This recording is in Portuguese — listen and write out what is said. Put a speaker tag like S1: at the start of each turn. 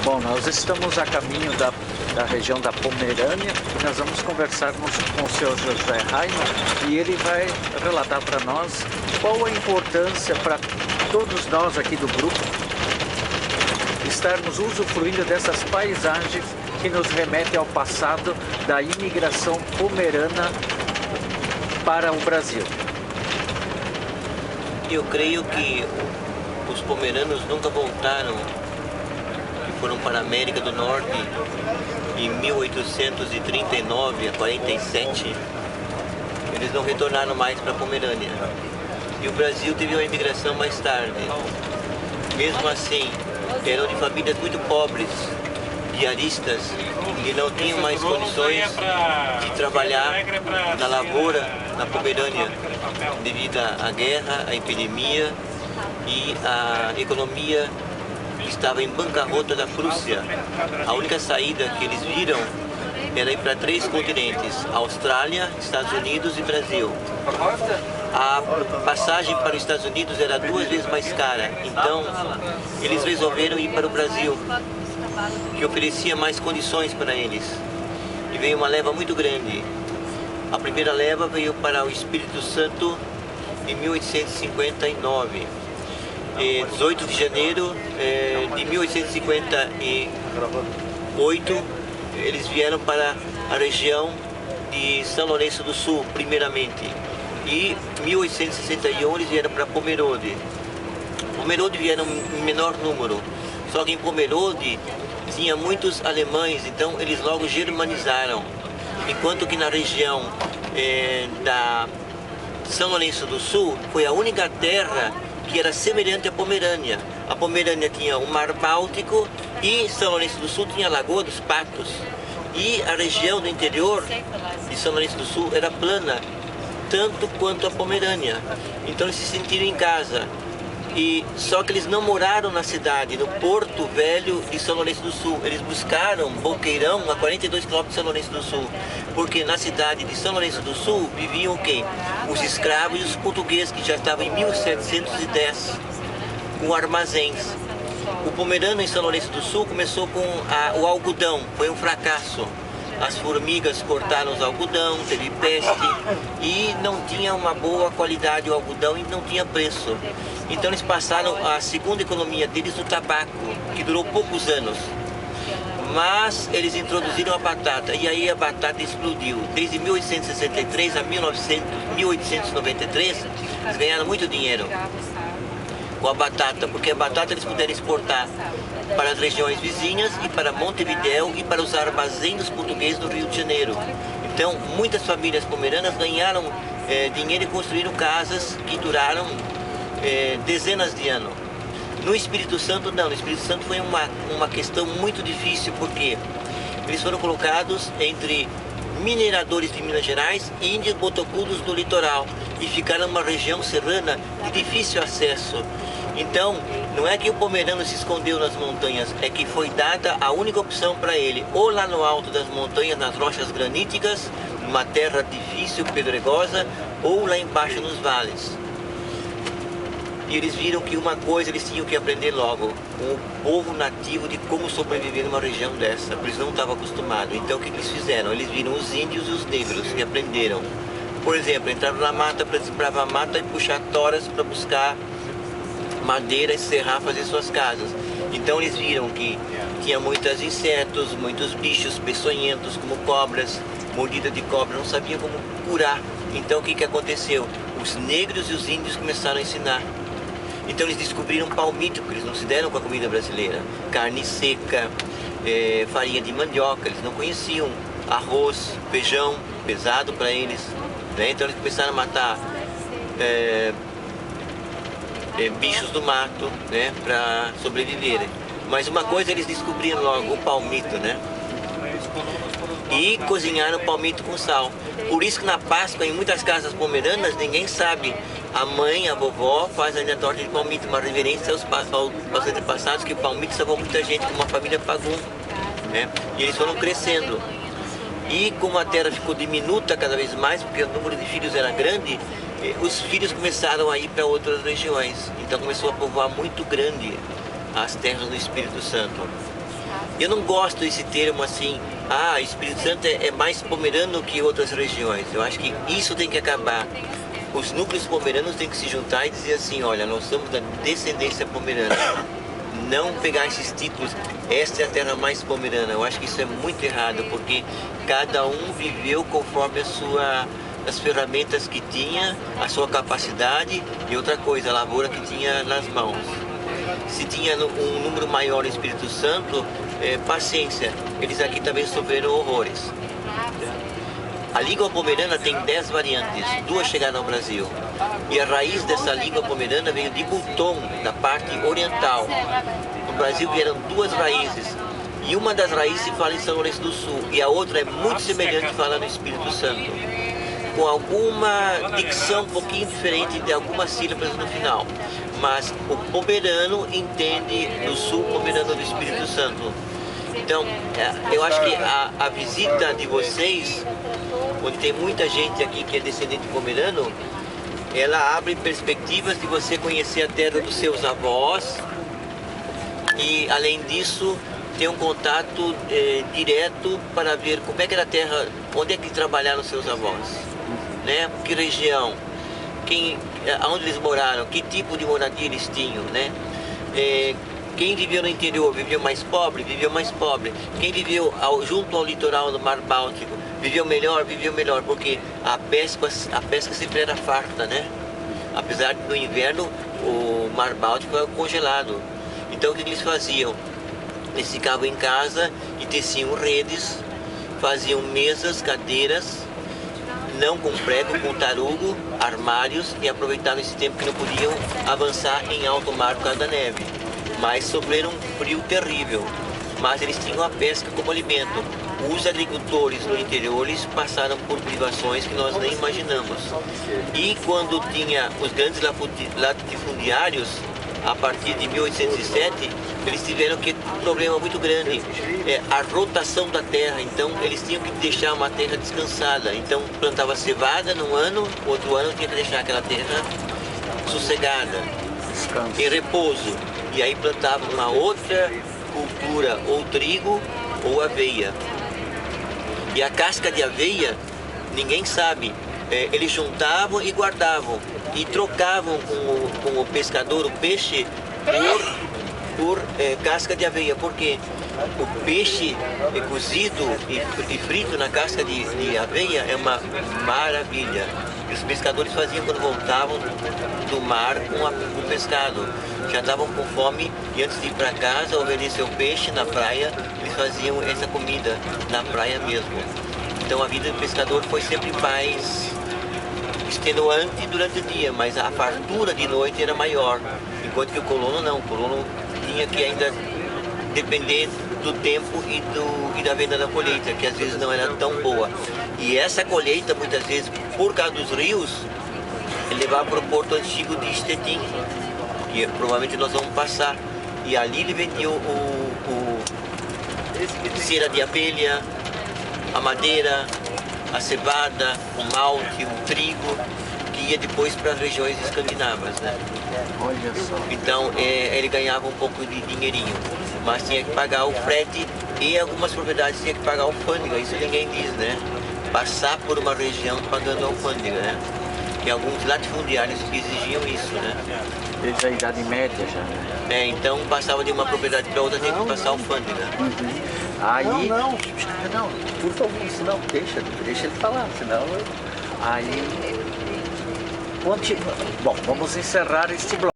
S1: Bom, nós estamos a caminho da região da Pomerânia e nós vamos conversar com o senhor José Raimann e ele vai relatar para nós qual a importância para todos nós aqui do grupo estarmos usufruindo dessas paisagens que nos remetem ao passado da imigração pomerana para o Brasil.
S2: Eu creio que os pomeranos nunca voltaram, que foram para a América do Norte em 1839 a 47. Eles não retornaram mais para a Pomerânia. E o Brasil teve uma imigração mais tarde. Mesmo assim, eram de famílias muito pobres, diaristas, que não tinham mais condições de trabalhar na lavoura, na Pomerânia, devido à guerra, à epidemia e à economia que estava em bancarrota da Prússia. A única saída que eles viram era ir para 3 continentes: Austrália, Estados Unidos e Brasil. A passagem para os Estados Unidos era 2 vezes mais cara, então eles resolveram ir para o Brasil, que oferecia mais condições para eles. E veio uma leva muito grande. A primeira leva veio para o Espírito Santo em 1859. 18 de janeiro de 1858, eles vieram para a região de São Lourenço do Sul, primeiramente. E em 1861 eles vieram para Pomerode. Pomerode vieram em menor número, só que em Pomerode tinha muitos alemães, então eles logo germanizaram. Enquanto que na região da São Lourenço do Sul foi a única terra que era semelhante à Pomerânia. A Pomerânia tinha o Mar Báltico e São Lourenço do Sul tinha a Lagoa dos Patos. E a região do interior de São Lourenço do Sul era plana, tanto quanto a Pomerânia. Então eles se sentiram em casa. Só que eles não moraram na cidade, no Porto Velho de São Lourenço do Sul. Eles buscaram Boqueirão, a 42 km de São Lourenço do Sul. Porque na cidade de São Lourenço do Sul viviam o quê? Os escravos e os portugueses, que já estavam em 1710, com armazéns. O pomerano em São Lourenço do Sul começou com o algodão, foi um fracasso. As formigas cortaram os algodão, teve peste e não tinha uma boa qualidade o algodão e não tinha preço. Então eles passaram a segunda economia deles no tabaco, que durou poucos anos. Mas eles introduziram a batata e aí a batata explodiu. Desde 1863 a 1893 eles ganharam muito dinheiro com a batata, porque a batata eles puderam exportar para as regiões vizinhas e para Montevidéu e para os armazéns dos portugueses do Rio de Janeiro. Então muitas famílias pomeranas ganharam dinheiro e construíram casas que duraram dezenas de anos. No Espírito Santo não, no Espírito Santo foi uma questão muito difícil, porque eles foram colocados entre mineradores de Minas Gerais e índios botocudos do litoral e ficaram numa região serrana de difícil acesso. Então, não é que o pomerano se escondeu nas montanhas, é que foi dada a única opção para ele, ou lá no alto das montanhas, nas rochas graníticas, numa terra difícil, pedregosa, ou lá embaixo nos vales. E eles viram que uma coisa eles tinham que aprender logo, com o povo nativo, de como sobreviver numa região dessa, porque eles não estavam acostumados. Então o que eles fizeram? Eles viram os índios e os negros e aprenderam. Por exemplo, entraram na mata para desbravar a mata e puxar toras para buscar madeira e serrar, fazer suas casas. Então eles viram que tinha muitos insetos, muitos bichos peçonhentos, como cobras, mordida de cobra, não sabiam como curar. Então o que aconteceu? Os negros e os índios começaram a ensinar. Então eles descobriram palmito, porque eles não se deram com a comida brasileira. Carne seca, farinha de mandioca, eles não conheciam. Arroz, feijão, pesado para eles. Né? Então eles começaram a matar bichos do mato, né, para sobreviverem. Mas uma coisa eles descobriram logo, o palmito, né? E cozinharam palmito com sal. Por isso que na Páscoa, em muitas casas pomeranas, ninguém sabe. A mãe, a vovó, faz ainda a torta de palmito, uma reverência aos antepassados, que o palmito salvou muita gente, como a família Pagum, né? E eles foram crescendo. E como a terra ficou diminuta cada vez mais, porque o número de filhos era grande, os filhos começaram a ir para outras regiões. Então começou a povoar muito grande as terras do Espírito Santo. Eu não gosto desse termo assim, Espírito Santo é mais pomerano que outras regiões. Eu acho que isso tem que acabar. Os núcleos pomeranos têm que se juntar e dizer assim, olha, nós somos da descendência pomerana. Não pegar esses títulos, esta é a terra mais pomerana. Eu acho que isso é muito errado, porque cada um viveu conforme as ferramentas que tinha, a sua capacidade e outra coisa, a lavoura que tinha nas mãos. Se tinha um número maior no Espírito Santo, paciência, eles aqui também sofreram horrores. A língua pomerana tem 10 variantes, 2 chegaram ao Brasil. E a raiz dessa língua pomerana veio de Buton, da parte oriental. No Brasil vieram 2 raízes. E uma das raízes se fala em São Lourenço do Sul, e a outra é muito semelhante e fala no Espírito Santo, com alguma dicção um pouquinho diferente de algumas sílabas no final. Mas o pomerano entende do sul pomerano do Espírito Santo. Então, eu acho que a visita de vocês, onde tem muita gente aqui que é descendente pomerano, ela abre perspectivas de você conhecer a terra dos seus avós e, além disso, ter um contato direto para ver como é que era a terra, onde é que trabalharam seus avós, né? Que região, aonde eles moraram, que tipo de moradia eles tinham, né? Quem viveu no interior viveu mais pobre, Quem viveu junto ao litoral do Mar Báltico viveu melhor, porque a pesca sempre era farta, né? Apesar de no inverno o Mar Báltico era congelado. Então o que eles faziam? Eles ficavam em casa e teciam redes, faziam mesas, cadeiras, não com prego, com tarugo, armários, e aproveitaram esse tempo que não podiam avançar em alto mar por causa da neve. Mas sofreram um frio terrível, mas eles tinham a pesca como alimento. Os agricultores no interior eles passaram por privações que nós nem imaginamos. E quando tinha os grandes latifundiários, a partir de 1807, eles tiveram um problema muito grande, a rotação da terra. Então eles tinham que deixar uma terra descansada. Então plantava cevada num ano, outro ano tinha que deixar aquela terra sossegada, em repouso. E aí plantavam uma outra cultura, ou trigo ou aveia. E a casca de aveia, ninguém sabe, eles juntavam e guardavam e trocavam com o pescador o peixe por casca de aveia, porque o peixe cozido e frito na casca de aveia é uma maravilha. E os pescadores faziam quando voltavam do mar com o pescado. Já estavam com fome e antes de ir para casa ou vender seu peixe na praia, eles faziam essa comida na praia mesmo. Então a vida do pescador foi sempre mais extenuante durante o dia, mas a fartura de noite era maior. Enquanto que o colono não, o colono tinha que ainda depender do tempo e da venda da colheita, que às vezes não era tão boa. E essa colheita, muitas vezes, por causa dos rios, ele levava para o porto antigo de Stettin, que provavelmente nós vamos passar. E ali ele vendia cera de abelha, a madeira, a cevada, o malte, o trigo, que ia depois para as regiões escandinavas, né?
S1: Olha só.
S2: Então ele ganhava um pouco de dinheirinho, mas tinha que pagar o frete e algumas propriedades tinha que pagar alfândega, isso ninguém diz, né? Passar por uma região pagando alfândega, né? Que alguns latifundiários exigiam isso, né?
S1: Desde a Idade Média já, né?
S2: Então passava de uma propriedade para outra, tinha que passar alfândega.
S1: Aí... Não, por favor, senão deixa ele falar, senão... Aí... Bom, vamos encerrar este bloco.